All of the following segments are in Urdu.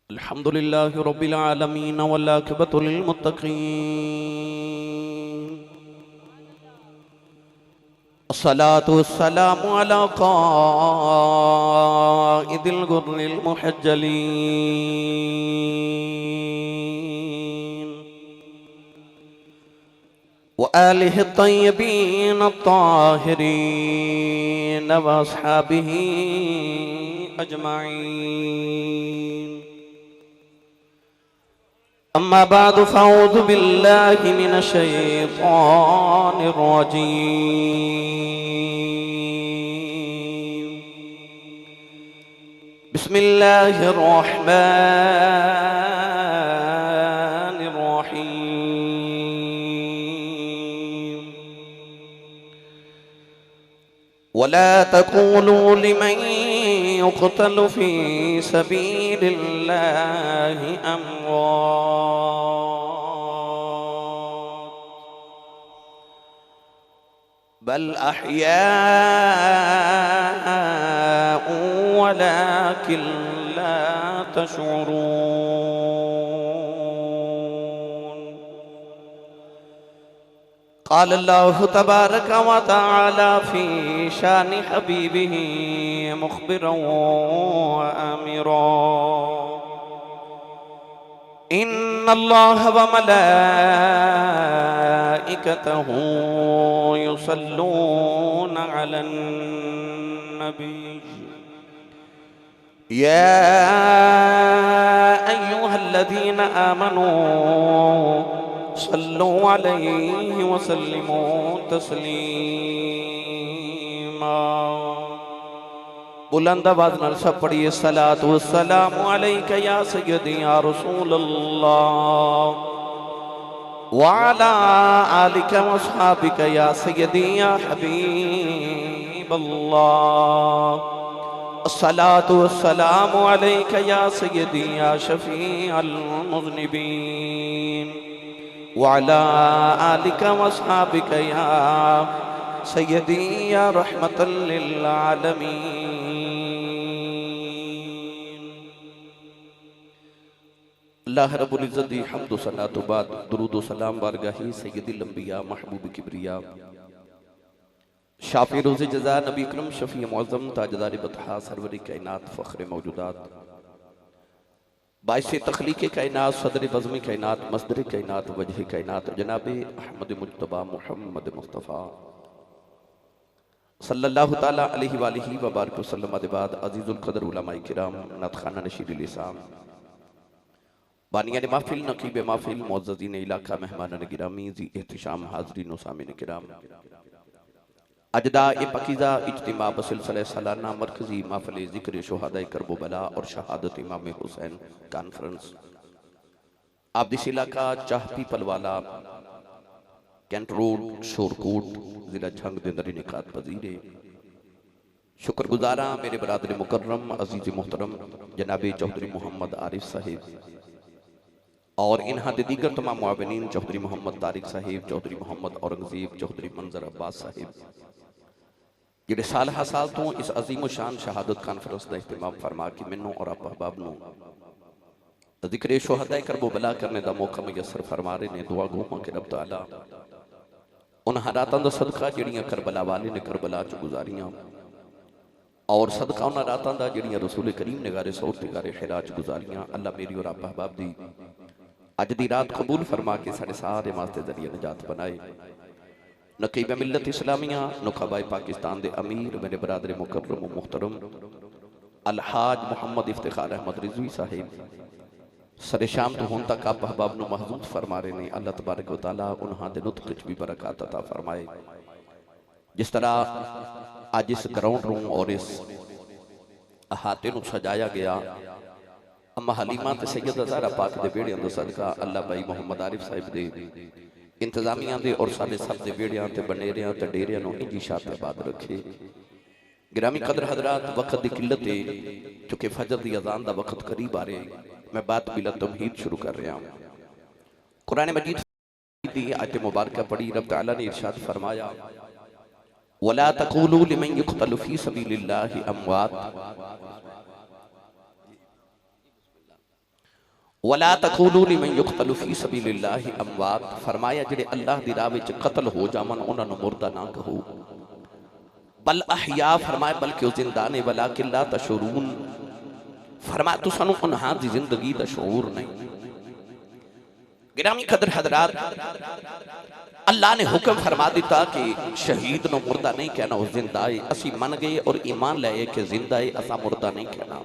الحمد لله رب العالمين والعاقبة للمتقين الصلاة والسلام على قائد الغر المحجلين وآله الطيبين الطاهرين وأصحابه أجمعين. أما بعد فأعوذ بالله من الشيطان الرجيم. بسم الله الرحمن الرحيم. ولا تقولوا لمن يقتل في سبيل الله أموات بل أحياء ولكن لا تشعرون. قال الله تبارك وتعالى في شان حبيبه مخبرا وآمرا: إن الله وملائكته يصلون على النبي يا أيها الذين آمنوا صلوا عليه وسلموا تسلیما. بلند آواز نال سب پڑھیے: الصلاۃ والسلام علیک یا سیدی یا رسول اللہ وعلی آلک واصحابک یا سیدی یا حبیب اللہ. الصلاۃ والسلام علیک یا سیدی یا شفیع المذنبین وعلى آلك واصحابك يا سيدي يا رحمة للعالمين. اللہ رب العزت دی حمد و صلاۃ و بعد درود و سلام بارگاہی سید الانبیاء محبوب کبریا شافی روز جزا نبی اکرم شفیع معظم تاجدار بطحا سرور کائنات فخر موجودات باعث تخلیق کائنات صدر بزم کائنات مصدر کائنات وجہ کائنات جناب احمد مجتبی محمد مصطفیٰ صلی اللہ تعالیٰ علیہ وآلہ وبارک وسلم. بعد عزیز القدر علماء کرام، نعتخانہ نشیر لسان، بانیان محفل، نقیب محفل، معززین علاقہ، مہمانان گرامی، ذی احتشام حاضرین و سامعین کرام، اجداء پاکیزہ اجتماع بسلسلہ سالانہ مرکزی محفل ذکر شہداء کرب و بلا اور شہادت امام حسین کانفرنس آبدیس علاقہ چاہ پیپل والا کینٹ روڈ شورکوٹ ضلع جھنگ دندر انعقاد پذیر ہے. شکر گزاراں میرے برادر مکرم عزیز محترم جناب چودھری محمد عارف صاحب اور انہاں دیگر تمام معاونین چودھری محمد طارق صاحب، چودھری محمد اورنگزیب، چودھری منظر عباس صاحب، جڑے سال سال تو اس عظیم و شان شہادت کانفرنس دا اہتمام فرما کے منوں اور آپ احباب نو ذکر شہداء کرب و بلا کرنے دا موقع میسر فرما رہے نے. دعا گو ہاں کہ رب تعالیٰ ان حالاتاں دا صدقہ جڑیاں کربلا والے نے کربلا چ گزاریاں اور صدقہ ان راتاں دا جڑیاں رسول کریم نے غار صوت غار حرا چ گزاریاں. اللہ میری اور آپ احباب دی اج دی رات قبول فرما کے سارے سارے واسطے ذریعہ نجات بنائے. نقیب ملت اسلامیہ نخبہ پاکستان دے امیر میرے برادر مکرم و محترم الحاج محمد افتخار احمد رضوی صاحب سر شام تو ہون تک آپ احباب نو محضوظ فرما رہے نے. اللہ تبارک و تعالیٰ انہاں دے نطق بھی برکات عطا فرمائے. جس طرح آج اس گراؤنڈ روم اور اس احاطے نو سجایا گیا، اما حلیمہ تے سید زہرا پاک دے بیڑے اندر صدقہ اللہ بھائی محمد عارف صاحب دے انتظامیہ دے اور سالے سب دے بیڑیاں تے بنیریاں تے ڈیریاں نو انجی شاہ پہ آباد رکھے. گرامی قدر حضرات، وقت دی قلت ہے چونکہ فجر دی اذان دا وقت قریب آ رہے، میں بات بلا تمہید شروع کر رہا ہوں. قرآن مجید دی آیت مبارکہ پڑھی، رب تعالیٰ نے ارشاد فرمایا وَلَا تَقُولُوا لِمَنْ يُقْتَلُ فِي سَبِيلِ اللَّهِ أَمْوَاتٍ وَلَا تَقُولُوا لِمَنْ يُقْتَلُ فِي سَبِيلِ اللَّهِ أَمْوَاتٌ، فرمایا جڑے اللہ دی راہ وچ قتل ہو جاون انہاں نوں مردہ نہ کہو، بل احیاء، فرمایا بلکہ وہ زندہ نے، ولیکن لا تشعرون، فرمایا تو سنو انہاں دی زندگی دا شعور نہیں۔ گرامی قدر حضرات، اللہ نے حکم فرما دیتا کہ شہید نو مردہ نہیں کہنا، وہ زندہ ہے۔ اسی من گئے اور ایمان لائے کہ زندہ ہے، اسا مردہ نہیں کہنا۔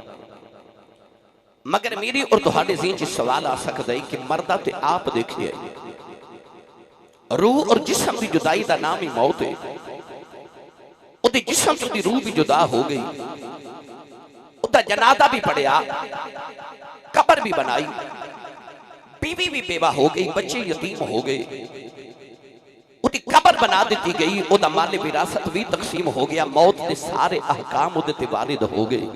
مگر میری اور تہاڈے ذہن چ سوال آ سکدا ہے کہ مردہ تے آپ دیکھئے، روح اور جسم دی جدائی دا نام ہی موت ہے۔ او دی جسم تو دی روح بھی جدا ہو گئی، او دا جنازہ بھی پڑیا، قبر بھی بنائی، بیوی بھی بیوہ ہو گئی، بچے یتیم ہو گئے، او دی قبر بنا دیتی گئی، او دا مال وراثت بھی تقسیم ہو گیا، موت دے سارے احکام او دے تے وارد ہو گئے۔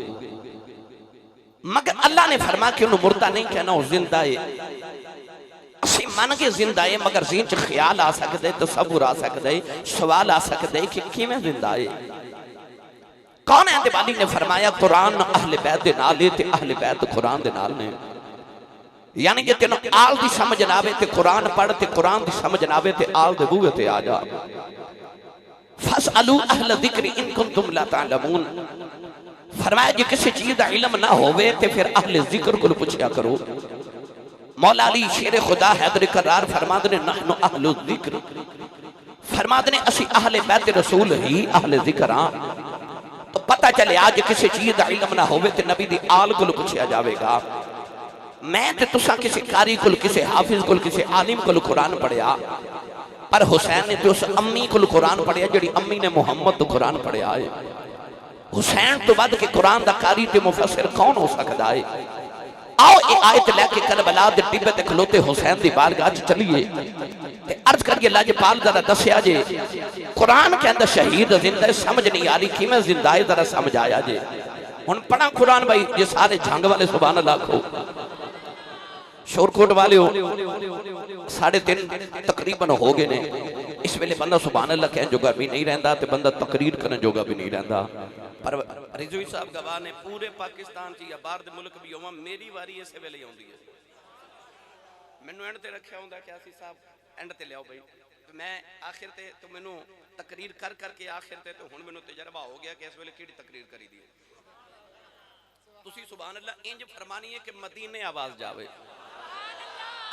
مگر اللہ نے فرما کہ انہوں مردہ نہیں کہنا، وہ زندہ ہے۔ اسی من کے زندہ ہے، مگر ذہن چ خیال آ سکتا ہے، تصور آ سکتا ہے، سوال آ سکتا ہے کہ کیویں زندہ ہے؟ کون ہے؟ والی نے فرمایا قرآن اہل بیت دے نال ہے تے اہل بیت قرآن دے نال نے، یعنی کہ تینوں آل دی سمجھ نہ آوے تے قرآن پڑھ تے قرآن دی سمجھ نہ آوے تے آل دے بوئے تے آ جا۔ فَاسْأَلُوا أَهْلَ الذِّكْرِ إِن كُنتُمْ لَا تَعْلَمُونَ، فرمایا جی کسی چیز دا علم نہ ہوئے تے پھر اہل ذکر کو پوچھیا کرو۔ مولا علی شیر خدا حیدر کرار فرما دنے نحن اہل الذکر، فرما دنے اسی اہل بیت رسول ہی اہل ذکر ہاں۔ تو پتہ چلے آج کسی چیز دا علم نہ ہوئے تے نبی دی آل کو پوچھیا جاوے گا۔ میں تے تسا کسی قاری کو، کسی حافظ کو، کسی عالم کو قرآن پڑھیا، پر حسین نے تو اس امی کو قرآن پڑھیا جڑی امی نے محمد تو قرآن پڑھیا ہے۔ حسین تو بعد کہ قرآن دا قاری تے مفسر کون ہو سکتا ہے؟ آؤ اے آیت لے کے کربلا دے ٹبے تے کھلوتے حسین دی بارگاہ چلیے تے عرض کریے لاج پال ذرا دسیا جے قرآن کے اندر شہید زندہ سمجھ نہیں آ رہی، کی میں زندہ ہے ذرا سمجھ آیا جے۔ ہن پڑھا قرآن بھائی، یہ سارے جھنگ والے سبحان اللہ کھو، شور کوٹ والے ہو، 3:30 تقریباً ہو گئے نے۔ اس ویلے بندہ سبحان اللہ کہن جوگا بھی نہیں رہندا تے بندہ تقریر کرن جوگا بھی نہیں رہندا۔ پر رضوی صاحب گواہ نے پورے پاکستان چ یا باہر دے ملک بھی ہوواں، میری واری اس ویلے ہوندی ہے۔ مینوں اینڈ تے رکھیا ہوندا کہ اسی صاحب اینڈ تے لیاؤ بھائی، میں آخر تے تو مینوں تقریر کر کے آخر تے تو ہن مینوں تجربہ ہو گیا کہ اس ویلے کیڑی تقریر کری دی ہے۔ تسی سبحان اللہ انج فرمانی ہے کہ مدینے آواز جاوے۔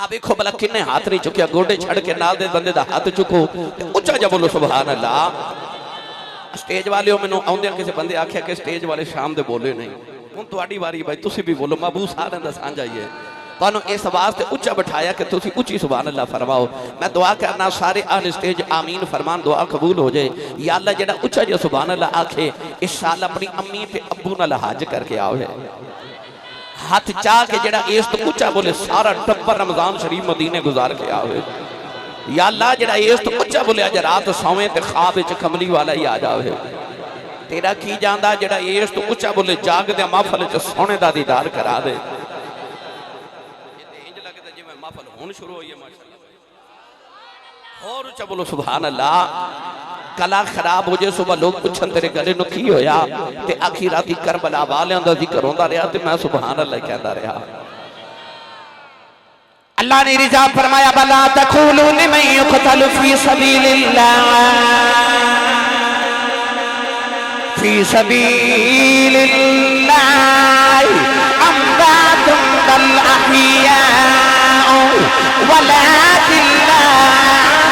اب ایک بلا کنے ہاتھ نہیں چکیا، گوڑے چھڑ کے نال دے بندے دا ہاتھ چکو اچھا جا بولو سبحان اللہ۔ سٹیج والے ہو، مینوں آوندے کسے بندے آکھیا کہ سٹیج والے شام دے بولے نہیں، ہن تہاڈی واری بھائی تسی بھی بولو، محبوب سارے دا سانجھا ہی ہے۔ تانوں اس آواز تے اچھا بٹھایا کہ تسی اچھی سبحان اللہ فرماؤ۔ میں دعا کرنا سارے اہل سٹیج آمین فرمان، دعا قبول ہو جائے۔ یا اللہ جڑا اچھا جو سبحان اللہ آکھے اس سال اپنی امی تے ابو نال حج کر کے آؤ ہے، ہاتھ چاہ کے جڑا اس تو اچھا بولے سارا ٹبر رمضان شریف مدینے گزار کے آوے۔ یا اللہ جڑا اس تو اچھا بولے اج رات سویں تے خواب وچ کملی والا ہی آ جاوے۔ تیرا کی جاندا جڑا اس تو اچھا بولے جاگ دے محفل وچ سونے دا دیدار کرا دے۔ انج لگدا جے میں محفل ہون شروع ہوئی ہے ماشاءاللہ۔ اور اچھا بولو سبحان اللہ۔ کلا خراب ہو جائے صبح لوگ پوچھن تیرے گلے نو کی ہویا تے آخی راتی کربلا والیاں دا ذکر ہوندا رہیا تے میں سبحان اللہ کہندا رہیا۔ اللہ نے رضا فرمایا بلا تقولوا لمن يقتل في سبيل الله في سبيل الله اموات بل احياء ولكن لا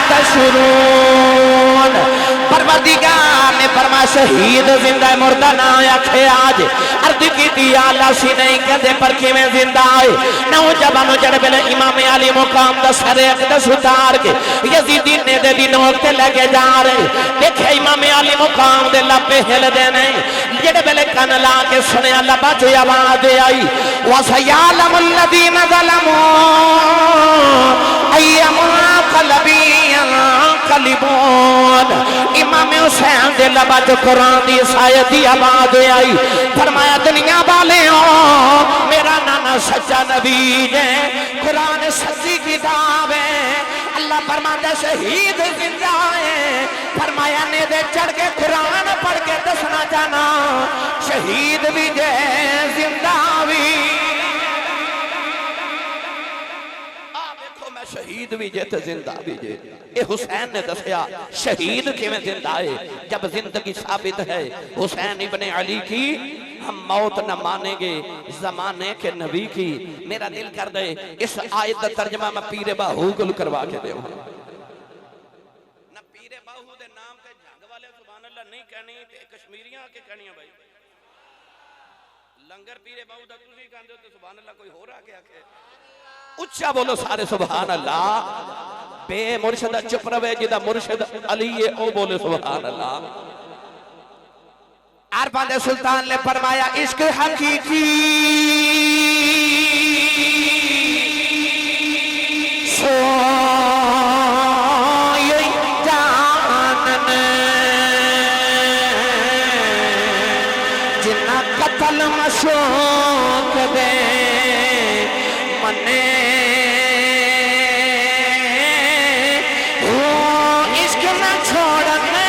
تشعرون۔ پروردگار نے فرمایا شہید زندہ مردہ نہ آکھے آج عرض کی تھی اللہ سی نہیں کہتے پر کی میں زندہ آئے نوجوانوں جڑ بلے امام علی مقام دا سر اقدس اتار کے یزیدی نے دے دی نوکتے لگے جا رہے۔ دیکھے امام علی مقام دے لپے ہل دے نہیں جڑ بلے کن لا کے سنے اللہ بچے آواز دے آئی وَسَيَعْلَمُ الَّذِينَ ظَلَمُوا أَيَّمَا قَلَبِيًا قلبون۔ امام حسین دے لبا جو قرآن دی سایت دی آباد آئی فرمایا دنیا والے ہو میرا نانا سچا نبی ہے، قرآن سچی کتاب ہے۔ اللہ فرماتا شہید زندہ ہے، فرمایا نے دے چڑھ کے قرآن پڑھ کے دسنا جانا شہید بھی جے زندہ بھی۔ شہید بھی جے تے زندہ بھی جے. اے حسین نے دسیا شہید کیویں زندہ ہے جب زندگی ثابت ہے حسین ابن علی کی. ہم موت نہ مانیں گے زمانے کے نبی کی. میرا دل کر دے اس آیت کا ترجمہ میں پیر باہو گل کروا کے دے نہ پیر باہو دے نام تے جھنگ والے سبحان اللہ نہیں کہنی تے کشمیریاں کے کہنی ہیں بھائی. لنگر پیر باہو دا تسی کہندے ہو تے سبحان اللہ کوئی ہو رہا کیا کہ اچھا بولو سارے سبحان اللہ. بے مرشد چپ رہے جدا مرشد علی ہے او بولے سبحان اللہ. عرفان دے سلطان نے فرمایا عشق حقیقی سوئی جانن جنہ قتل مشوق دے منے عشق نہ چھوڑنے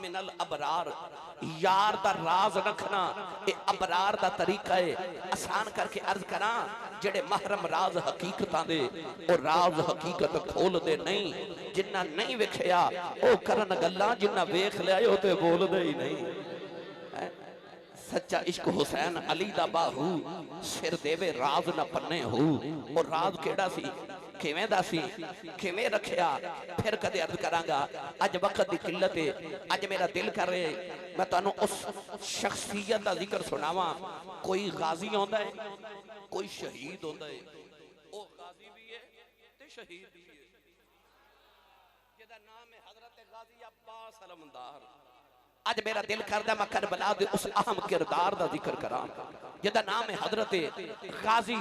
من الابرار. یار دا راز رکھنا اے ابرار دا طریقہ ہے. آسان کر کے عرض کراں جڑے محرم راز حقیقتاں دے او راز حقیقت کھول دے نہیں. جنہ نہیں وکھیا او کرن گلاں جنہ ویکھ لیا او تے بول دے ہی نہیں. سچا عشق حسین علی دا باہو سر دے وے راز نہ پنے ہو. اور راز کیڑا سی کیویں دا سی کیویں رکھیا پھر کدے عرض کراں گا. اج وقت دی قلت ہے. اج میرا دل کر رہے میں تانوں اس شخصیت دا ذکر سناواں. کوئی غازی ہوندا ہے کوئی شہید ہوندا ہے. او غازی بھی ہے تے شہید بھی ہے جدا نام ہے حضرت غازی عباس علمدار. اج میرا دل کردہ میں کربلا دے اس اہم کردار دا ذکر کراں جدا نام ہے حضرت غازی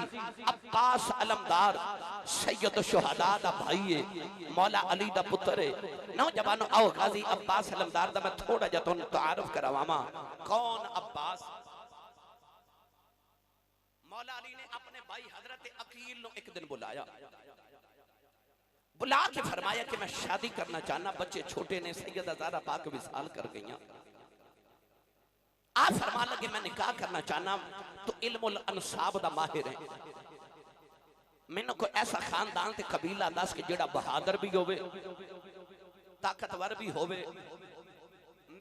عباس علمدار. سید الشہداء دا بھائی ہے مولا علی دا پتر ہے. نوجوانوں آؤ غازی عباس علمدار دا میں تھوڑا جا تو تعارف کرواما. کون عباس؟ مولا علی نے اپنے بھائی حضرت عقیل نو ایک دن بلایا بلا کے فرمایا کہ میں شادی کرنا چاہنا. بچے چھوٹے نے سیدہ زہرا پاک وصال کر گئیاں. آپ فرما لگے میں نکاح کرنا چاہنا تو علم الانصاب دا ماہر ہے. میں نے کوئی ایسا خاندان تے قبیلہ دس کے جڑا بہادر بھی ہوئے طاقتور بھی ہوئے.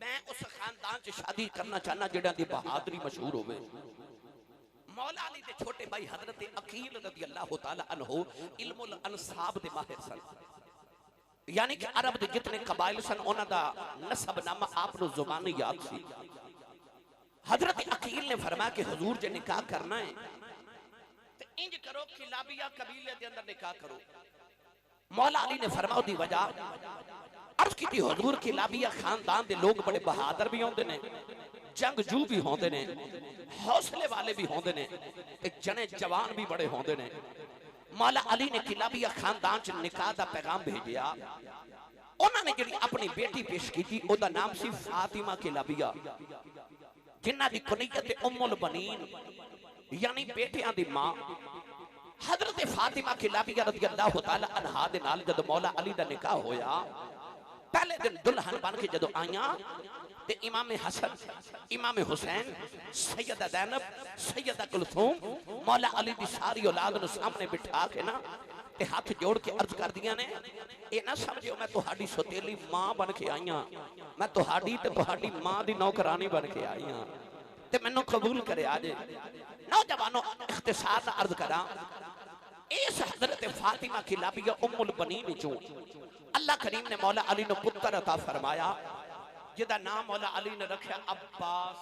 میں اس خاندان سے شادی کرنا چاہنا جڑا دی بہادری مشہور ہوئے. مولا علی دے چھوٹے بھائی حضرت عقیل رضی اللہ تعالی عنہ علم الانصاب دے ماہر سن. یعنی کہ عرب دے جتنے قبائل سن انہاں دا نسب نامہ آپ نو زبانی یاد سی. حضرت عقیل نے فرمایا کہ حضور جے نکاح کرنا ہے تو انج کرو کلابیہ قبیلے دے اندر نکاح کرو. مولا علی نے فرماؤ دی وجہ عرض کی تھی حضور کلابیہ خاندان دے لوگ بڑے بہادر بھی ہوندے نے جنگجو بھی ہوندے نے حوصلے والے بھی ہوندے نے جنے جوان بھی بڑے ہوندے نے. مولا علی نے کلابیہ خاندان چ نکاح دا پیغام بھیجیا. انہوں نے جڑی اپنی بیٹی پیش کی تھی او دا نام سی فاطمہ کلابیہ جنہ دی کنیت ام البنین یعنی بیٹیاں دی ماں. حضرت فاطمہ کلابیہ رضی اللہ تعالی عنہا دے نال جد مولا علی دا نکاح ہویا پہلے دن دلہن بن کے جدو آئیاں تے امام حسن امام حسین سیدہ زینب سیدہ کلثوم مولا علی دی ساری اولاد نو سامنے بٹھا کے نا تے ہاتھ جوڑ کے عرض کر دیا نے اے نہ سمجھو میں تہاڈی ستیلی ماں بن کے آئیاں میں تہاڈی تے تہاڈی ماں دی نوکرانی بن کے آئیاں تے مینوں قبول کرے آجے. نوجوانوں اختصار نہ عرض کراں اس حضرت فاطمہ کلابیہ ام البنین چوں اللہ کریم نے مولا علی نے پتر عطا فرمایا جدا نام مولا علی نے رکھا عباس.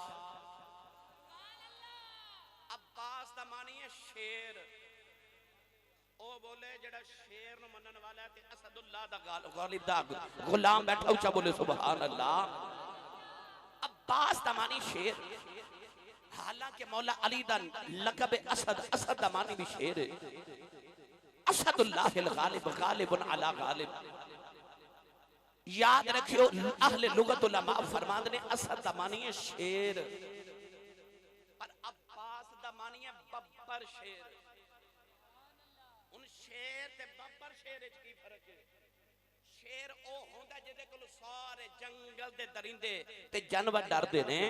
عباس دا معنی ہے شیر. او بولے جڑا شیر نو منن والا ہے تے اسد اللہ دا غالب دا غلام بیٹھا اونچا بولے سبحان اللہ. عباس دا معنی شیر. حالانکہ مولا علی دا لقب اسد، اسد دا معنی بھی شیر ہے. اسد اللہ الغالب غالب علی غالب. یاد رکھیو اہل لغت علماء فرماند نے اسد دا معنی ہے شیر اور عباس دا معنی ہے ببر شیر. ان شیر تے ببر شیر اچ کی فرق ہے؟ شیر او ہوندا جدے کول سارے جنگل دے درندے تے جانور ڈردے نے.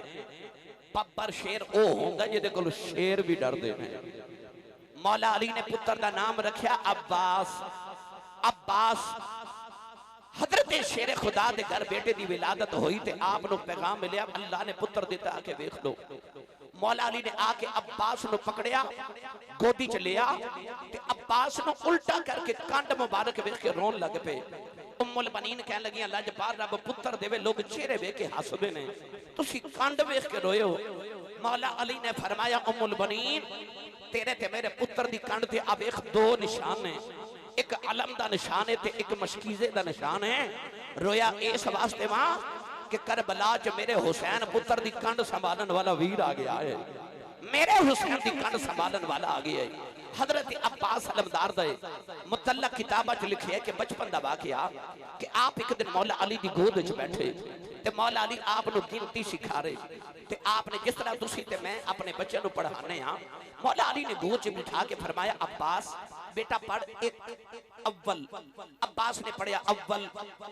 ببر شیر او ہوندا جدے کول شیر بھی ڈردے نے. مولا علی نے پتر دا نام رکھیا عباس. عباس حضرت شیر خدا دے گھر بیٹے دی ولادت ہوئی تے آپ نو پیغام ملیا اللہ نے پتر دیتا آکے بیخ لو. مولا علی نے آکے عباس نو پکڑیا گودی چ لیا تے عباس نو الٹا کر کے کانڈ مبارک بیخ کے رون لگ پے. ام البنین کہنے لگی اللہ جبار رب پتر دے وے لوگ چہرے بے کے حسبے نے تسی کانڈ بیخ کے روئے ہو. مولا علی نے فرمایا ام البنین تیرے تے میرے پتر دی کانڈ تے اب ایک دو نشان ہیں. ایک علم دا نشان ہے تے ایک مشکیزے دا نشان ہے. رویا اس واسطے ماں کہ کربلا چ میرے حسین پتر دی کنڈ سنبھالن والا ویر آ گیا ہے. میرے حسین دی کنڈ سنبھالن والا آ گیا ہے. حضرت عباس علمدار دے متعلق کتابہ چ لکھے ہے کہ بچپن دا واقعہ کہ آپ ایک دن مولا علی دی گود وچ بیٹھے تے مولا علی آپ نو گنتی سکھا رہے تے آپ نے جس طرح تسی تے میں اپنے بچے نو پڑھانے ہاں. مولا علی نے گود وچ بٹھا کے فرمایا عباس بیٹا پڑھ ایک اول. عباس نے پڑھیا اول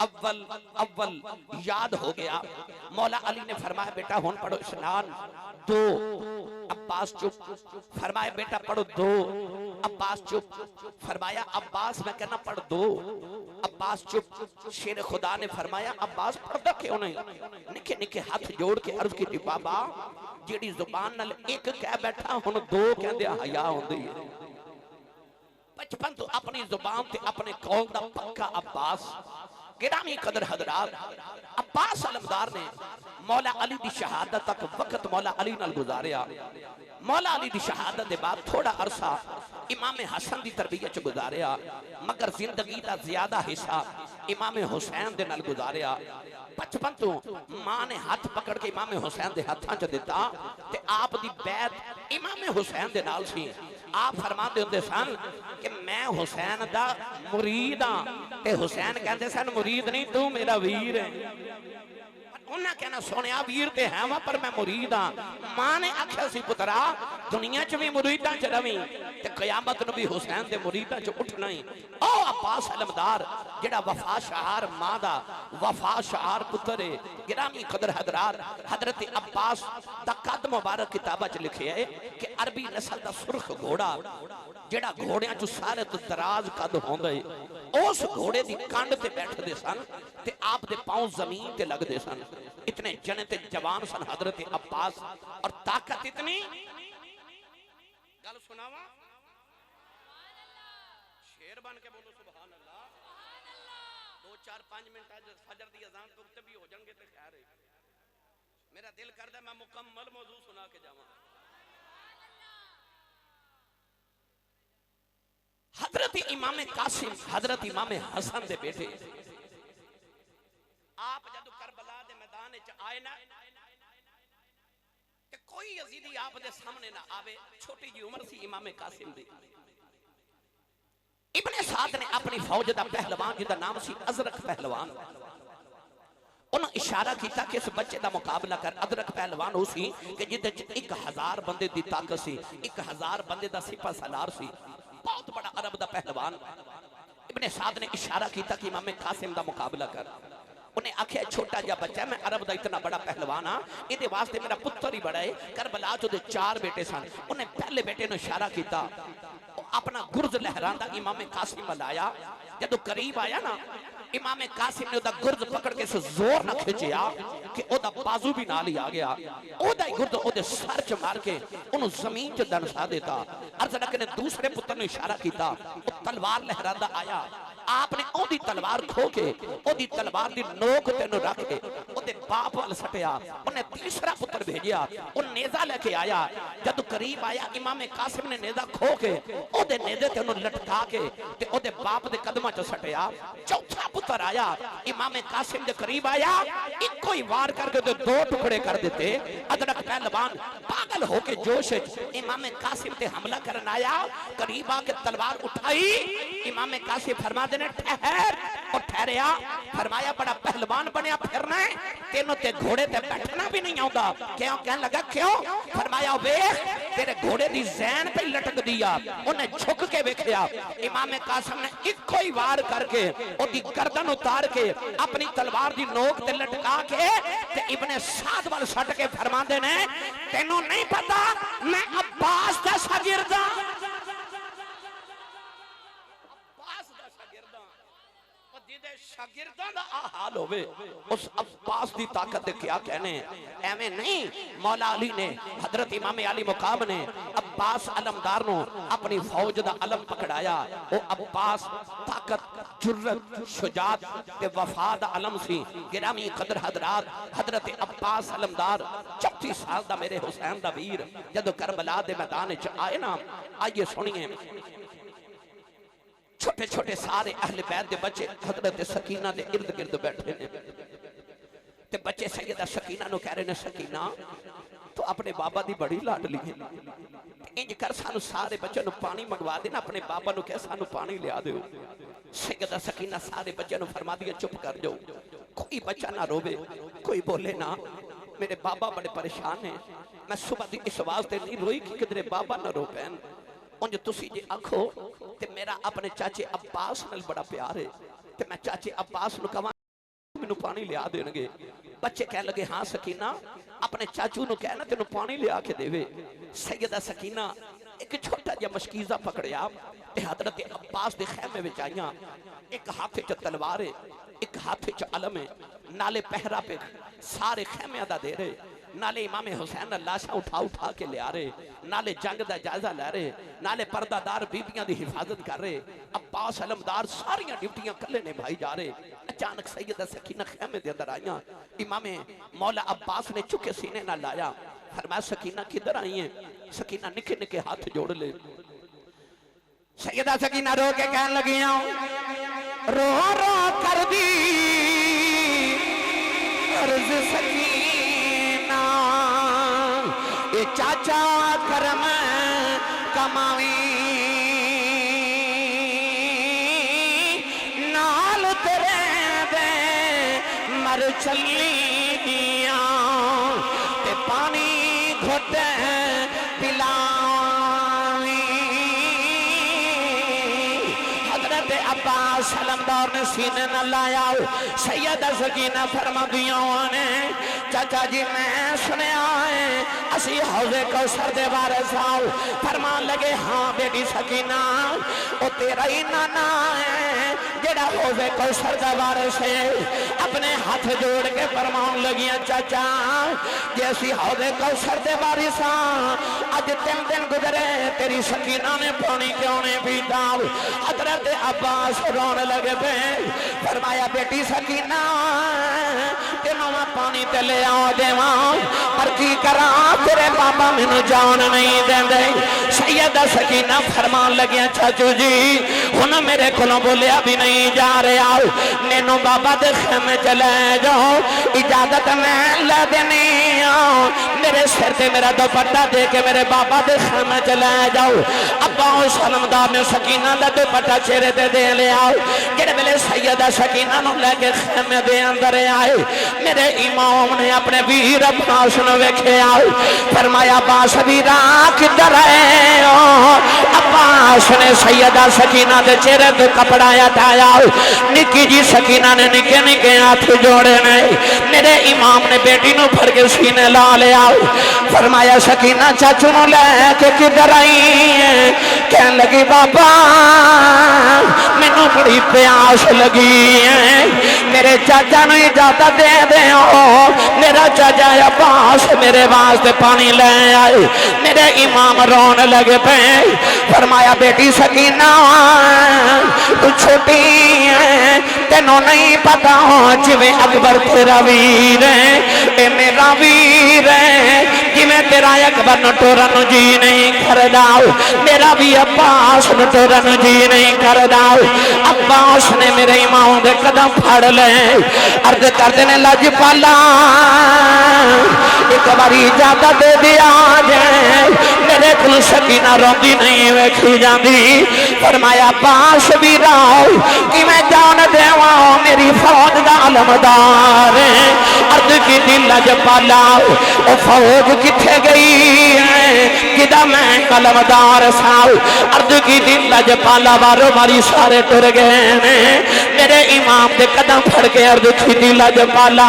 اول اول یاد ہو گیا. مولا علی نے فرمایا بیٹا ہون پڑھو اسنان دو. عباس چپ. فرمایا بیٹا پڑھو دو. عباس چپ. فرمایا عباس میں کہنا پڑھ دو. عباس چپ. شیر خدا نے فرمایا عباس پڑھدا کیوں نہیں؟ نکے نکے ہاتھ جوڑ کے عرض کی بابا جیڑی زبان نال ایک کہہ بیٹھا ہن دو کہندے حیا ہوندی ہے. بچپن تو اپنی زبان تے اپنے قول دا پکا عباس. گرامی قدر حضرات عباس علمدار نے مولا علی دی شہادت تک وقت مولا علی نال گزاریا. مولا علی دی شہادت دے بعد تھوڑا عرصہ امام حسن دی تربیت چ گزاریا مگر زندگی دا زیادہ حصہ امام حسین دے نال گزاریا. بچپن تو ماں نے ہاتھ پکڑ کے امام حسین دے ہاتھاں چ دتا تے آپ دی بیعت امام حسین دے نال سی. آپ فرما دے ہوندے سن کہ میں حسین دا مرید ہاں تے حسین کہندے سن مرید نہیں تو میرا ویر ہے. انہاں کہنا سونیا ویر تے ہیں وہاں پر میں مرید ہاں. ماں نے آکھیا سی پترا دنیا چ بھی مریداں چ رویں تے قیامت نو بھی حسین دے مریداں چ اٹھنا ہی. او عباس علمدار جڑا وفا شعار ماں دا وفا شعار پتر ہے. گرامی قدر حضرات حضرت عباس دا قد مبارک کتابہ چ لکھے ہے کہ عربی نسل دا سرخ گھوڑا جڑا گھوڑیاں چ سارے تو دراز قد ہوندا ہے اس گھوڑے دی کانڈ تے بیٹھ دے سن تے آپ دے پاؤں زمین تے لگ دے سن. اتنے جنے تے جوان سن حضرت عباس اور طاقت اتنی. گل سناوا شیر بن کے بولو سبحان اللہ. 2-4-5 منٹ آج فجر دی اذان تو بھی ہو جائیں گے تے خیر ہے. میرا دل کردا ہے میں مکمل موضوع سنا کے جاواں. حضرت امام قاسم حضرت امام حسن دے بیٹے آپ جدو کربلا دے میدان وچ آئے نا کہ کوئی یزیدی آپ دے سامنے نہ آوے. چھوٹی جی عمر سی امام قاسم دی. ابن سعد نے اپنی فوج دا پہلوان جدا نام سی ازرق پہلوان انہوں اشارہ کیتا کہ اس بچے دا مقابلہ کر. ازرق پہلوان ہو سی کہ جدے 1000 بندے دی طاقت سی 1000 بندے دا سپہ سالار سی. بہت بڑا عرب دا پہلوان. ابن سعد نے اشارہ کیتا کہ امام قاسم دا مقابلہ کر. انہیں آکھیا چھوٹا جا بچہ ہے میں عرب دا اتنا بڑا پہلوان ہاں یہ واسطے میرا پتر ہی بڑا ہے. کربلا جو دے 4 بیٹے سن. انہیں پہلے بیٹے نے اشارہ کیتا اپنا گرز لہراندا امام قاسم آیا جدو قریب آیا نا امام قاسم نے او دا گرز پکڑ کے سے زور نہ کھچیا کہ او دا بازو بھی نال ہی آ گیا او دا گرز او دے سر چ مار کے انہوں زمین چ دنسا دیتا عرض نے دوسرے پتر نے اشارہ کیتا او تلوار لہراندا آیا آپ نے او دی تلوار کھو کے او دی تلوار دی نوک تینوں رکھ کے او دے باپ وال سٹیا انہیں تیسرا پتر بھیجیا او نیزہ لے کے آیا جدو قریب آیا امام قاسم نے نیزہ کھو کے او دے نیزے تینوں لٹکا کے تے او دے باپ دے قدمہ چ سٹیا چوتھا پتر آیا امام قاسم دے قریب آیا ایک کوئی وار کر کے دو ٹکڑے کر دیتے ادرک پہلوان پاگل ہو کے جوش امام قاسم تے حملہ کرن آیا قریب آ کے تلوار اٹھائی امام قاسم فرما دینے ٹھہر اور ٹھہریا فرمایا بڑا پہلوان بنیا پھرنا ہے تینوں تے گھوڑے تے بیٹھنا بھی نہیں آؤں کیوں کہنے لگا کیوں فرمایا ویخ تیرے گھوڑے دی زین پہ لٹک دیا انہیں جھک کے ویکھیا امام قاسم نے ایک کوئی وار کر کے او دی گردن اتار کے اپنی تلوار دی نوک تے لٹکا کے تے ابن سعد وال سٹ کے فرما دینے تینوں نہیں پتا میں عباس دا شاگرداں شاگرداں دا حال ہوئے اس عباس دی طاقت دے کیا کہنے ایمیں نہیں مولا علی نے حضرت امام علی مقام نے عباس علمدار نو اپنی فوج دا علم پکڑایا وہ عباس طاقت جرت شجاعت تے وفا دا علم سی گرامی قدر حضرات حضرت عباس علمدار 34 سال دا میرے حسین دا ویر جدو کربلا دے میدان چ آئے نا آئیے سنیے چھوٹے چھوٹے سارے اہل بیت دے بچے حضرت سکینہ دے ارد گرد بیٹھے نے تے بچے سیدہ سکینہ نو کہہ رہے نے سکینہ تو اپنے بابا دی بڑی لاڈلی ہے انج کر سانو سارے بچے نو پانی منگوا دینا اپنے بابا نو کہہ سانو پانی لیا دیو سیدہ سکینہ سارے بچے نو فرما دیا چپ کر جو کوئی بچہ نہ روبے کوئی بولے نہ میرے بابا بڑے پریشان ہیں میں صبح دی اس واسطے نہیں روئی کہ کدھرے بابا نہ رو پین انجھے تسی جے آنکھو تے میرا اپنے چاچے عباس نل بڑا پیار ہے تے میں چاچے عباس نو کہاں میں نو پانی لیا دینگے بچے کہہ لگے ہاں سکینہ اپنے چاچو نو کہنا تے نو پانی لیا کے دے وے سیدہ سکینہ ایک چھوٹا جا مشکیزہ پکڑیا تے حضرت عباس دے خیمے وچ آئیاں ایک ہاتھے چا تلوار ہے ایک ہاتھے چا علم ہے نالے پہرا پہ سارے خیمے ادا دے رہے نالے امام حسین لاشا اٹھا کے لے آ رہے نالے جنگ دا جائزہ لے رہے نالے پردہ دار بیبیاں دی حفاظت کر رہے عباس علمدار ساریاں ڈیوٹیاں کلے نے بھائی جا رہے اچانک سیدہ سکینہ خیمے دے اندر آئیاں امام مولا عباس نے چکے سینے نہ لایا فرمایا سکینہ کدھر آئی ہیں سکینہ نکے نکے ہاتھ جوڑ لے سیدہ سکینہ رو کے کہنے لگیاں رو رو کر دی عرض سکینہ اے چاچا کرم کماوی نال تیرے دے مر چلی دیاں تے پانی گھٹے پلاوی حضرت عباس علمدار نے سینے نہ لایا سیدہ سکینہ فرما دیاں نے چاچا جی میں سنے آئے اسی حوضے کوثر دے وارث آؤ فرمان لگے ہاں بیٹی سکینہ او تیرا ہی نانا ہے جڑا حوضے کوثر دے وارث ہے اپنے ہاتھ جوڑ کے فرمان لگیاں چاچا جیسی حوضے کوثر دے وارث آج 3 دن گزرے تیری سکینہ نے پانی کیوں نہیں پیتا حضرت عباس رونے لگے بے فرمایا بیٹی سکینہ تینوں میں پانی تے لے آؤ دیواں پر کی کراں تیرے بابا مینوں جان نہیں دیندے سیدہ سکینہ فرمان لگیاں چاچو جی ہن میرے کولوں بولیا بھی نہیں جا رہا مینوں بابا دے خیمے چلے جاؤ اجازت میں لے دینی میرے سر تے میرا دوپٹہ دے کے میرے بابا دے خیمے چلے جاؤ عباس علمدار نے سکینہ دا دوپٹہ چہرے تے دے لے آؤ جڑے ویلے سیدہ سکینہ نو لے کے خیمے دے اندر آئے میرے امام نے اپنے ویر عباس نو ویکھے آؤ فرمایا عباس ویرا کدھر ہے عباس نے سیدہ سکینہ دے چہرے تے کپڑا ہٹایا نکی جی سکینہ نے نکے نکے ہاتھ جوڑے نے میرے امام نے بیٹی نو پھڑ کے سینے لا لیا فرمایا سکینہ چاچو نو لے کے کدھر آئی ہے کہنے لگی بابا میں نو بڑی پیاس لگی ہے میرے چاچا نو اجازت دے دے میرا چاچا عباس میرے واسطے پانی لے آئے میرے امام رون لگے پہ فرمایا بیٹی سکینہ تو چھوٹی ہے تینوں نہیں پتا جویں اکبر تیرا ویر ہے اے میرا ویر ہے جویں تیرا اکبر نٹورن جی نہیں کر داؤ میرا بھی عباس نٹورن جی نہیں کر داؤ عباس نے میرے امام دے قدم پھڑ لے عرض کر دینے لج پالا ایک باری اجازت دے دیا جائے میرے کل سکینہ روندی نہیں ویکھی جاندی فرمایا عباس بھی راؤ کہ میں جان دیواں میری فوج دا علمدار ہے عرض کی دل لج پالا او فوج کتھے گئی ہے کدھا میں علمدار ساؤ عرض کی دل لج پالا بارو باری سارے ٹر گئے ہیں میرے امام دے قدم پھڑ کے عرض کی دل لج پالا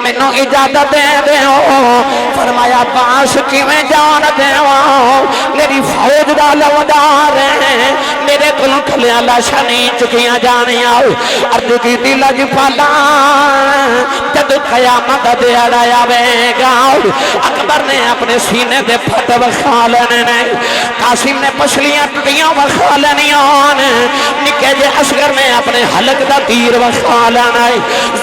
میں نو اجازت دے دے فرمایا عباس کی میں جان دیواں میری فوج دا علمدار ہے میرے کل کھلیا لاشا نہیں چکیاں جانے آؤ عرض کی دل لج پالا جد قیامت دے اڑایا بے گاؤ اکبر نے اپنے سینے دے پھٹ بخا لینے نے قاسم نے پچھلیاں ٹٹیاں بخا لینیاں نکے جے اصغر نے اپنے حلق دا تیر بخا لینا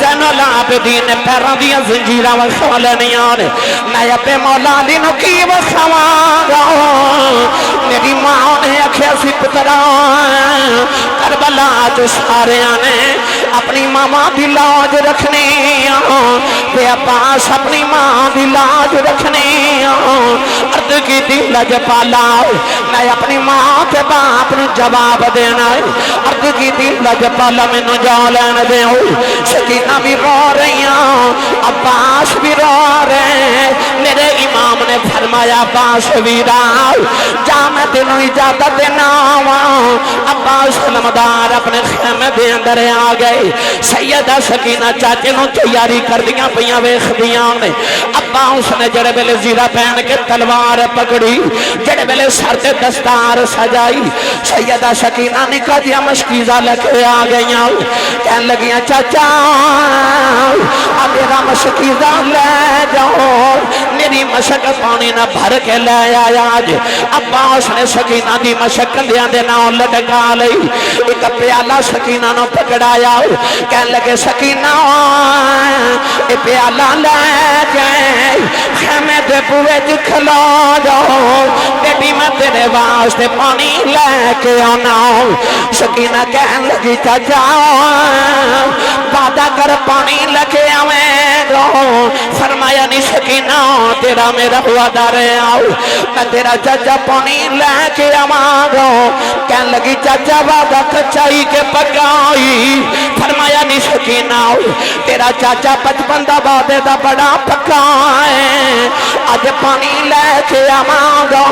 زین العابدین نے پیران دیا زنجیرہ بخا لینیاں میں اپنے مولا علی نو کی بخواں گا میری ماں نے اکھیا سی پترا کربلا جو سارے آنے اپنی ماما دی لاج رکھنی پہ عباس اپنی ماں دی لاج رکھنی عرض کی دل لج پالا میں اپنی ماں کے باپ نو جواب دینا عرض کی دل لج پالا میں نو جا لین دے سکینہ بھی رو رہی عباس بھی رو رہے میرے امام نے فرمایا عباس بھی راؤ جا میں تینوں اجازت دینا عباس علمدار اپنے خیمے دے اندر آ گئے سیدہ سکینہ چاچے نو تیاری کر دیا پیاں ویخ دیاں نے عباس نے جڑے بلے زیرہ پہن کے تلوار پکڑی جڑے بلے سر تے دستار سجائی سیدہ سکینہ نکا دیا مشکیزہ لکھے آ گئیاں کہن لگیاں چاچا میرا مشکیزہ لے جاؤ میری مشک پانی نہ بھر کے لے آیا آج عباس نے سکینہ دی مشک دیا دینا لٹکا لئی ایک پیالہ سکینہ نو پکڑایا کہن لگے سکینہ اے پیالہ لے جائے خیمے دے بوئے جکھلا جاؤ بیٹی میں تیرے واسطے پانی لے کے آنا سکینہ کہن لگی چاچا وعدہ کر پانی لکے آویں گا فرمایا نہیں سکینہ تیرا میرا وعدہ رہے آؤ میں تیرا چاچا پانی لے کے آواں گا کہن لگی چاچا وعدہ کچائی کے پکائی فرمایا نہیں سکینہ تیرا چاچا بچپن دا وعدے دا بڑا پکا ہے آج پانی لے کے آواں گا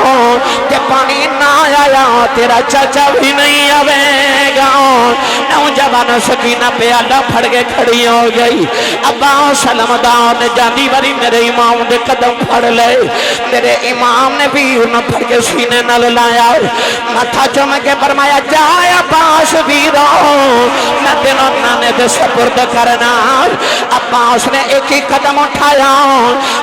کہ پانی نہ آیا تیرا چاچا بھی نہیں آویں گا نوجوان سکینہ پیالہ پھڑ کے کھڑی ہو گئی عباس علمدار نے جاندی بری میرے امام دے قدم پھڑ لے میرے امام نے بھی انہوں پھڑ کے سینے نل لایا ماتھا چوم کے فرمایا جائے عباس بھی رو میں دنوں نانے دے سپرد کرنا عباس نے ایک ہی قدم اٹھایا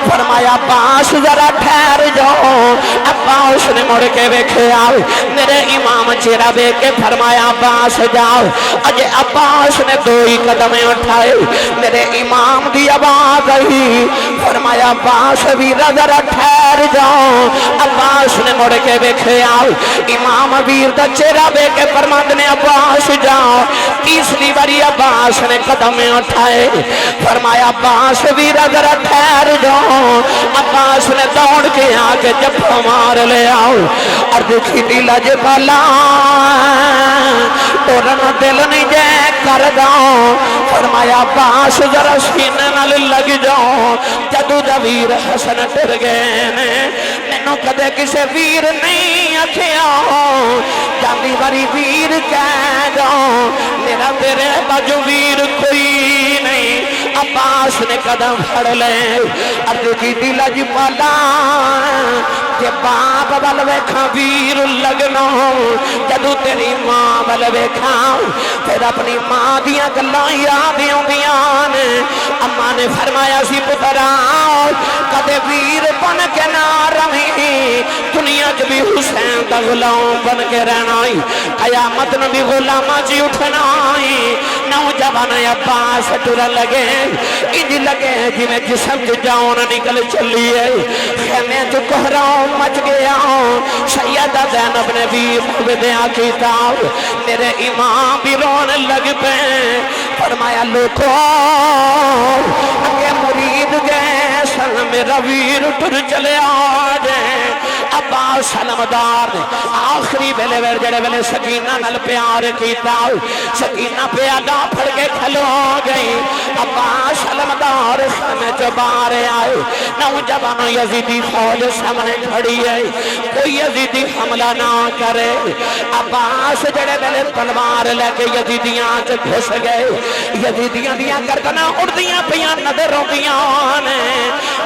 فرمایا عباس ذرا ٹھہر جاؤ عباس نے مڑ کے ویکھے آؤ میرے امام چہرہ بے کے فرمایا عباس جاؤ اجے عباس نے دو ہی قدم اٹھائے میرے امام دی آواز آئی فرمایا عباس بھی ذرا ٹھہر جاؤ عباس نے مڑ کے ویکھے آؤ امام ویر دا چہرہ بے کے فرماند نے عباس جاؤ تیسری باری عباس نے قدم اٹھائے فرمایا عباس بھی ذرا ٹھہر جاؤ عباس نے دوڑ کے آگے جبھا مار لے آؤ عرض کی دل لج پالا تورن دل نہیں جے کر داؤ فرمایا عباس ذرا سینے نال لگ جاؤ جدو دا ویر حسن ٹر گئے مینوں کدے کسے ویر نہیں آکھیا جاندی باری ویر کہہ جاؤ میرا تیرے باجو ویر کوئی نہیں۔ عباس نے قدم پھڑ لے عرض کی دل جپالا کہ باپ بل ویکھاں ویر لگنا جدو تیری ماں بل ویکھاں پھر اپنی ماں دیاں گلاں یاد آندیاں نے۔ اماں نے فرمایا سی پترا کدے ویر بن کے نہ رہی دنیا چ بھی حسین دا غلام بن کے رہنا ہی قیامت نو بھی غلاماں چ اٹھنا ہی۔ نوجوان عباس ٹرن لگے انج لگے جی میں جسم چ جان نکل چلی ہے۔ خیمے چ کوہراؤ مچ گیا سیدہ زینب نے بھی مبدیاں کیتا میرے امام بھی رون لگ پے۔ فرمایا لوکو اگے مرید گئے سن میرا ویر ٹر چلے آجے۔ عباس سلمدار آخری بیلے جڑے بیلے سکینہ نل پیار کیتا سکینہ پیادہ پھڑ کے کھلو گئی۔ عباس سلمدار سامنے چبارے آئے نوجوان یزیدی فوج سامنے کھڑی ہے کوئی یزیدی حملہ نہ کرے۔ عباس جڑے بیلے تلوار لے کے یزیدیاں چ گھس گئے یزیدیاں دیاں گردناں اڑدیاں پیاں نظروں دیاں نے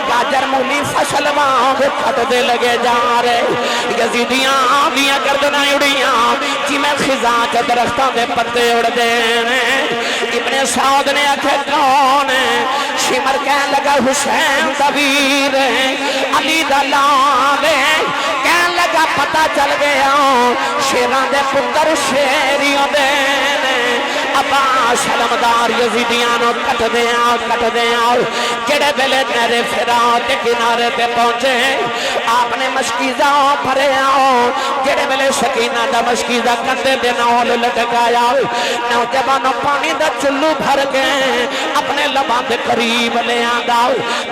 گاجر مولی فصل وانگ کھٹ دے لگے جا رہے یزیدیاں دیاں گردناں اڑیاں جی میں خزاں چ درختاں دے پتے اڑ دے ابن سعد نے آکھے کون شمر کہن لگا حسین دا ویر علی دا لال کہن لگا پتہ چل گیا شیراں دے پتر شیریوں دے عباس سلمدار یزیدیاں نو کٹ دیاں جڑے بیلے نہر فرات کے کنارے تے پہنچے آپ نے مشکیزہ بھرے جڑے بیلے سکینہ دا مشکیزہ کندے دے نال لٹکایا نوجوانوں پانی دا چلو بھر گئے اپنے لباں دے قریب لے آندا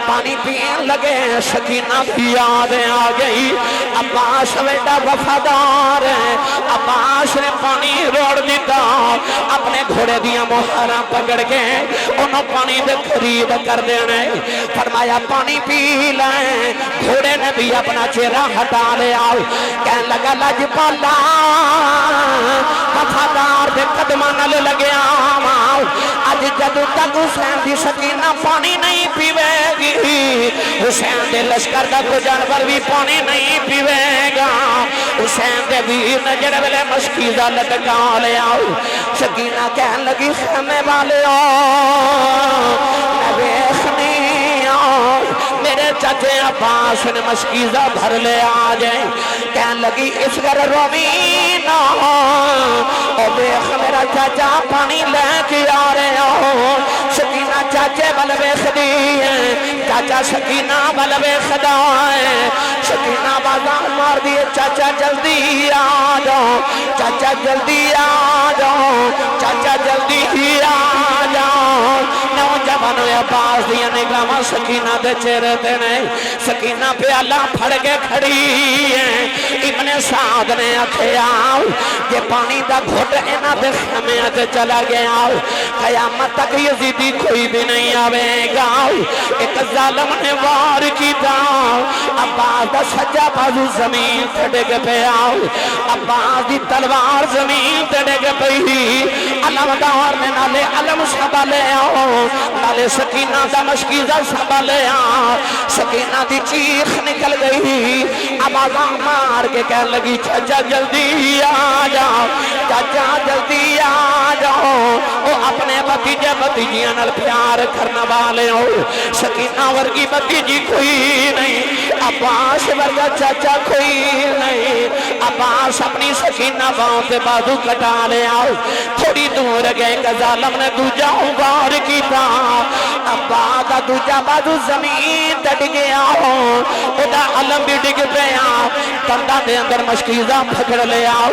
پانی پین لگے سکینہ بھی یاد آ گئی عباس ویڈا وفادار عباس نے پانی روڑ دیتا اپنے گھوڑے دیا مہاراں پکڑ کے انہوں پانی دے قریب کر دینے فرمایا پانی پی لیں گھوڑے نے بھی اپنا چہرہ ہٹا لیا کہنے لگا لجپالا وفادار دے قدمہ نل لگے آماؤ آج جدو تک حسین دی سکینہ پانی نہیں پیوے گی حسین دے لشکر دا کو جانور بھی پانی نہیں پیوے گا حسین دے ویر نجر ویلے مشکیزہ لٹکا لیا سکینہ کہن لگی خیمے والے میں بیخنی میرے چچے عباس نے مشکیزہ بھر لے آجائیں کہن لگی اس گھر رومینہ او بیخ میرا چاچا پانی لے کے آ رہے ہو سکینہ چاچے بل بیخ دیئے چاچا سکینہ بل بیخ دائے سکینہ بازار مار دیئے چاچا جلدی آ جاؤ چاچا جلدی آ جاؤ چاچا جلدی آ جاؤ نوجوانوں عباس دیا نگاہ سکینہ دے چہرے تے نہیں سکینہ پیالہ پھڑ کے کھڑی ہے ابن سعد نے آکھے آؤ یہ پانی دا گھٹ اینا دے خیمے تے چلا گیا قیامت تک یزیدی کوئی بھی نہیں آوے گا ایک ظالم نے وار کی دا عباس دا سجا بازو زمین تے ڈگ پہ آؤ عباس دی تلوار زمین تے ڈگ پئی علمدار نے نالے علم سنبھالے آؤ نالے سکینہ دا مشکیزہ سنبھالے آؤ سکینہ دی چیخ نکل گئی آوازاں مار کے کہنے لگی چاچا جلدی آ جاؤ چاچا جلدی آ جاؤ وہ اپنے بھتیجے بھتیجیاں نال پیار کرنا والے ہو سکینہ ورگی بھتیجی کوئی نہیں عباس ورگا چاچا کوئی نہیں عباس اپنی سکینہ باؤں پہ بازو کٹا لے آؤ تھوڑی دور گئے کہ ظالم نے دوجہ وار کیتا عباس دا دوجہ بازو زمین ڈگ گیا ادا علم بھی ڈگ پیا تندہ دے اندر مشکیزہ پھکڑ لے آؤ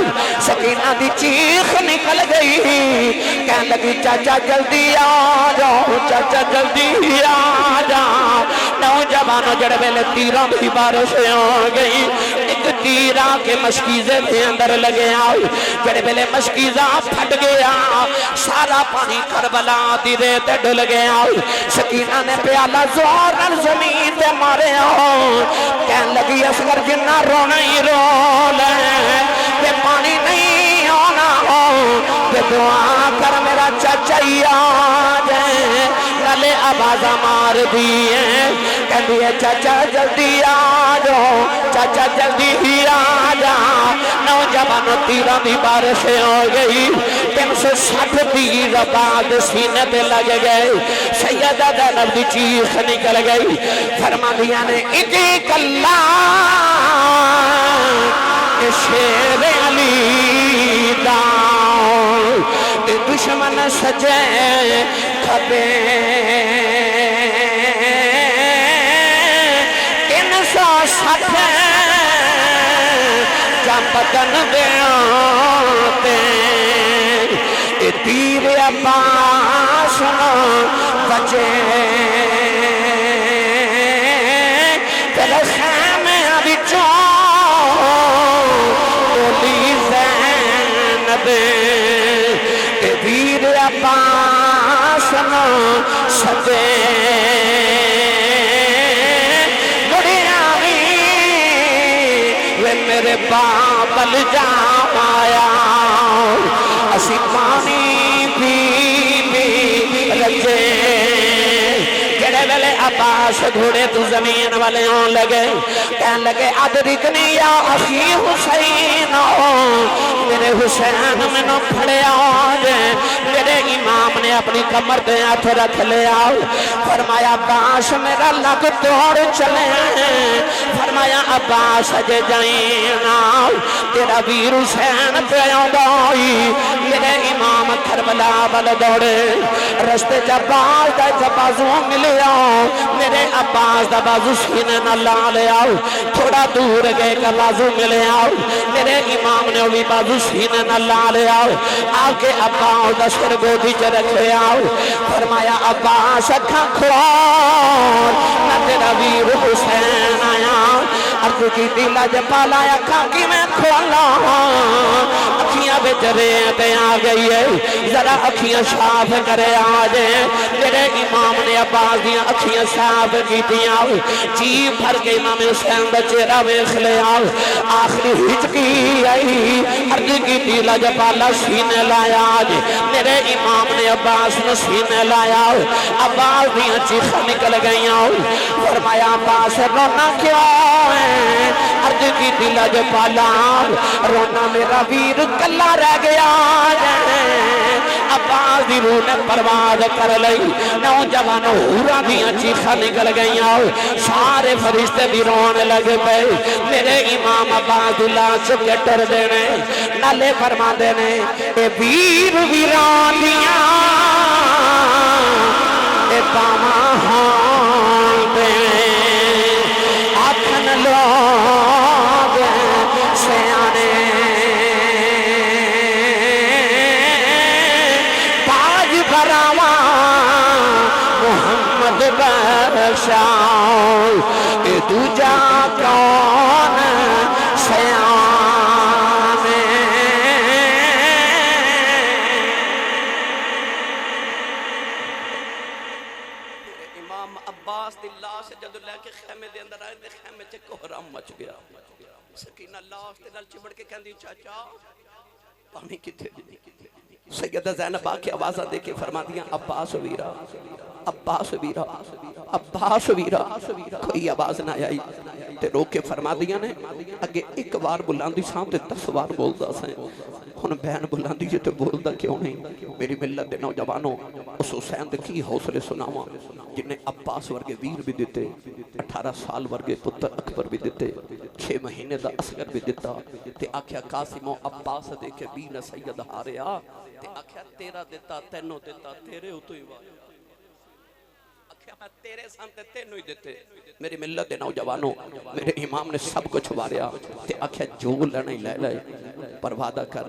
سکینہ دی چیخ نکل گئی کہنے لگی چاچا جلدی آ جاؤ چاچا جلدی آ جاؤ نوجوانوں جڑ ویلے تیروں بھی بارش آ گئی ایک تیرہ کے مشکیزے دے اندر لگے آؤ جڑ ویلے مشکیزہ پھٹ گیا سارا پانی کربلا دی ریت ڈل گیا سکینہ نے پیالہ زور نال زمین تے مارے آؤ کہنے لگی اصغر جنہ رونا ہی رو لے کہ پانی نہیں آنا ہو کہ دعا کر میرا چچیا جائے نلے آوازہ مار دیئے کہندی ہے چچا جلدی آجو چچا جلدی ہی آجا نوجوانوں تیرہ دی بارش ہو گئی 360 تیر بعد سینے پہ لگ گئے سیدہ زینب دی چیخ نکل گئی فرما دیا نے ایک اللہ شیر علی داؤں دشمن سجے کھبے 360 جب بدن دیاتے تیر عباس بچے تیرے خیمے بچوں بولی زینب تیر عباس سدے گڑیاوی وے میرے بابل جاوایا اسی پانی بھی رجے جڑے ویلے عباس گھوڑے تو زمین والے ہوں لگے کہن لگے ادرکنی یا اخی حسین میرے حسین میں نہ کھڑے آجے میرے امام نے اپنی کمر دے ہاتھ رکھ لے آؤ فرمایا عباس میرا لگ توڑ چلے فرمایا عباس اجے جائیں آؤ تیرا ویر حسین پہ آئی میرے امام کربلا بل دوڑے رستے جب باز دا جب بازو ملے آؤ میرے عباس دا بازو سینے نہ لا لے آؤ تھوڑا دور گئے کا بازو ملے آؤ میرے امام نے بھی بازو سینے نہ لا لے آؤ آگے عباس دا سر گودی چ رکھے آؤ فرمایا عباس اکھاں کھول نہ تیرا ویر حسین آیا عرض کی دلہ جب پالا اکھاں کی میں کھولا اکھیاں بیچرے تے آ گئی ہے ذرا اکھیاں صاف کرے آجے میرے امام نے عباس دیاں اکھیاں صاف کی دیاں جی بھر کے امام حسین دا چہرہ ویکھ لے آؤ آخری ہچکی آئی عرض کی دلہ جب پالا سینے لایا آجے میرے امام نے عباس نے سینے لایا عباس دیاں چیخہ نکل گئی فرمایا عباس رونا کیوں ہے عرض کی دلہ جب پالا رونا میرا ویر کلا رہ گیا عباس دی روح نے پرواز کر لئی نوجوان حورا دیاں چیخہ نکل گئی سارے فرشتے بھی رونے لگے پہ میرے امام عباس اللہ چکے ٹر دینے نالے فرما دینے اے ویر ویران دیاں اے باما ہاں دے آکھن لوگ سیانے تاج براوا محمد بخشاؤ اے دوجا کون سیانے امام عباس دی لاش جدو لے کے خیمے دے اندر آئے دے خیمے چے کوہرام مچ گیا سکینہ لاش دے نال چمڑ کے کہندی چاچا پانی کتے سیدہ زینب آکے آوازہ دے کے فرما دیا عباس ویرا عباس ویرا عباس ویرا کوئی آواز نہ آئی تے رو کے فرما دیا نے اگے ایک بار بلاندی سامنے 10 بار بول دا سائیں ہن بہن بلاندی جے تے بول دا کیوں نہیں میری ملت دے نوجوانوں اس حسین دے کی حوصلے سناواں جن نے عباس ورگے ویر بھی دیتے 18 سال ورگے پتر اکبر بھی دیتے 6 مہینے دا اصغر بھی دیتا تے آکھیا قاسم و عباس دے کے بین سید ہاریا تے آکھیا تیرا دیتا تینوں دیتا تیرے ہو تو ہی وار آکھیا میں تیرے سامنے تینوں ہی دیتے میری ملت دے نوجوانوں میرے امام نے سب کچھ واریا تے آکھیا جو لڑنے لے لے پر وعدہ کر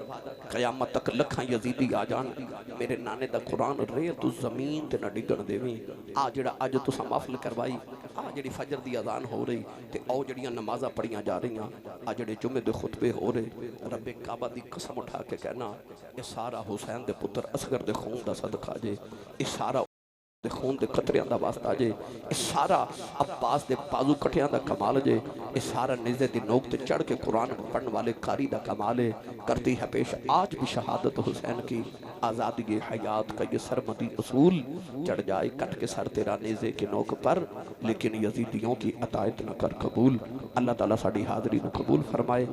قیامت تک لکھاں یزیدی آ جان میرے نانے دا قرآن رے تو زمین تے نہ ڈگن دیویں آ جڑا اج تساں محفل کروائی آ جڑی فجر دی اذان ہو رہی تے او جڑیاں نمازاں پڑھیاں جا رہیاں آ جڑے جمعے دے خطبے ہو رہے رب کعبہ دی قسم اٹھا کے کہنا یہ سارا حسین دے پتر اصغر دے خون دا صدقہ جے یہ سارا دے خون دے قطریاں دا واسطہ جے، یہ سارا عباس دے بازو کٹیاں دا کمال جے، یہ سارا نیزے دی نوک تے چڑھ کے قرآن پڑھن والے کاری دا کمال ہے۔ کرتی ہے پیش آج بھی شہادت حسین کی، آزادی حیات کا یہ سرمدی اصول، چڑھ جائے کٹ کے سر تیرا نیزے کے نوک پر، لیکن یزیدیوں کی عطایت نہ کر قبول۔ اللہ تعالیٰ ساڑی حاضری نو قبول فرمائے۔